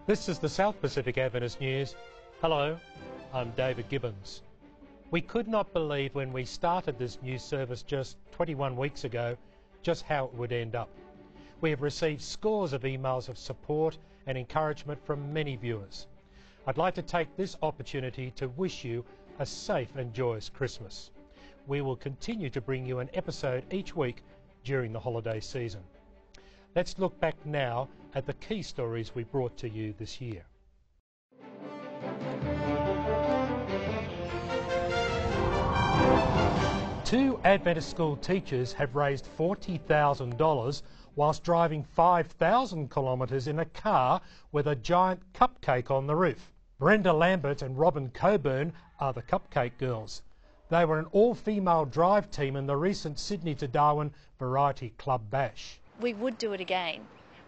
This is the South Pacific Adventist News. Hello, I'm David Gibbons. We could not believe when we started this news service just 21 weeks ago just how it would end up. We have received scores of emails of support and encouragement from many viewers. I'd like to take this opportunity to wish you a safe and joyous Christmas. We will continue to bring you an episode each week during the holiday season. Let's look back now at the key stories we brought to you this year. Two Adventist school teachers have raised $40,000 whilst driving 5,000 kilometres in a car with a giant cupcake on the roof. Brenda Lambert and Robin Coburn are the Cupcake Girls. They were an all-female drive team in the recent Sydney to Darwin Variety Club Bash. We would do it again.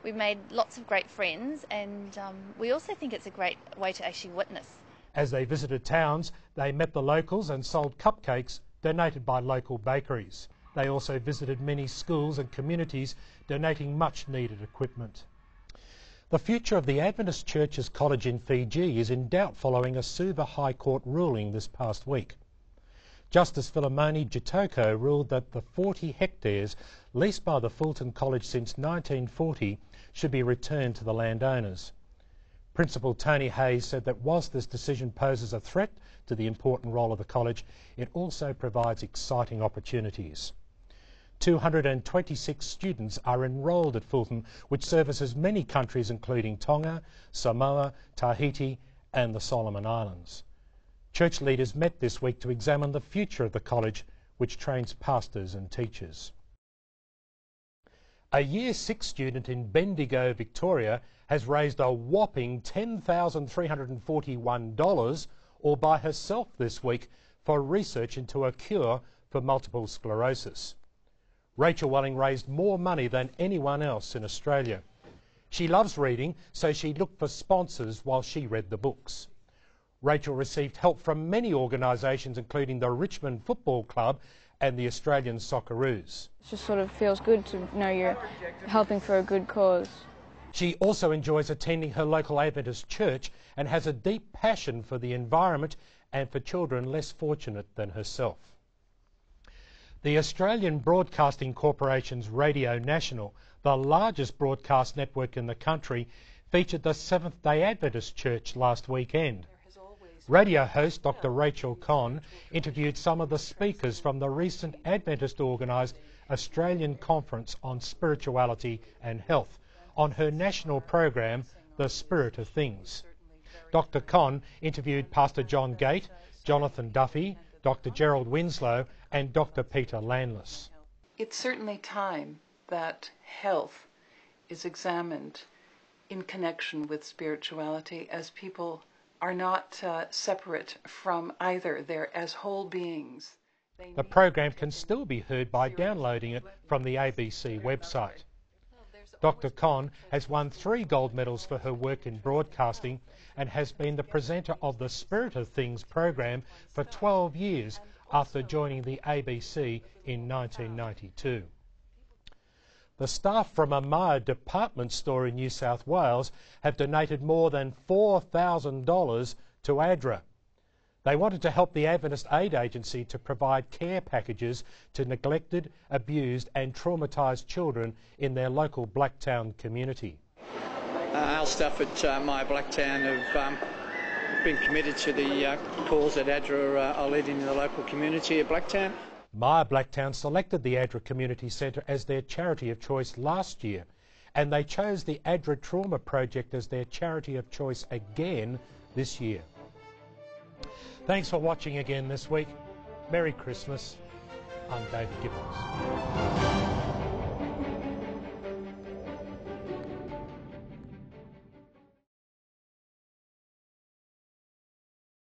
We've made lots of great friends, and we also think it's a great way to actually witness. As they visited towns, they met the locals and sold cupcakes donated by local bakeries. They also visited many schools and communities, donating much needed equipment. The future of the Adventist Church's college in Fiji is in doubt following a Suva High Court ruling this past week. Justice Philomone Jitoko ruled that the 40 hectares leased by the Fulton College since 1940 should be returned to the landowners. Principal Tony Hayes said that whilst this decision poses a threat to the important role of the college, it also provides exciting opportunities. 226 students are enrolled at Fulton, which services many countries including Tonga, Samoa, Tahiti and the Solomon Islands. Church leaders met this week to examine the future of the college, which trains pastors and teachers. A Year 6 student in Bendigo, Victoria, has raised a whopping $10,341 all by herself this week for research into a cure for multiple sclerosis. Rachel Cohn raised more money than anyone else in Australia. She loves reading, so she looked for sponsors while she read the books. Rachel received help from many organisations, including the Richmond Football Club and the Australian Socceroos. It just sort of feels good to know you're helping for a good cause. She also enjoys attending her local Adventist church and has a deep passion for the environment and for children less fortunate than herself. The Australian Broadcasting Corporation's Radio National, the largest broadcast network in the country, featured the Seventh-day Adventist Church last weekend. Radio host Dr. Rachel Cohn interviewed some of the speakers from the recent Adventist-organised Australian Conference on Spirituality and Health on her national program, The Spirit of Things. Dr. Cohn interviewed Pastor John Gate, Jonathan Duffy, Dr. Gerald Winslow and Dr. Peter Landless. It's certainly time that health is examined in connection with spirituality, as people are not separate from either. They're as whole beings. The program can still be heard by downloading it from the ABC website. Dr. Cohn has won 3 gold medals for her work in broadcasting and has been the presenter of the Spirit of Things program for 12 years after joining the ABC in 1992. The staff from a Myer department store in New South Wales have donated more than $4,000 to ADRA. They wanted to help the Adventist Aid Agency to provide care packages to neglected, abused and traumatised children in their local Blacktown community. Our staff at Myer Blacktown have been committed to the cause that ADRA are leading in the local community at Blacktown. Myer Blacktown selected the ADRA Community Centre as their charity of choice last year, and they chose the ADRA Trauma Project as their charity of choice again this year. Thanks for watching again this week. Merry Christmas. I'm David Gibbons.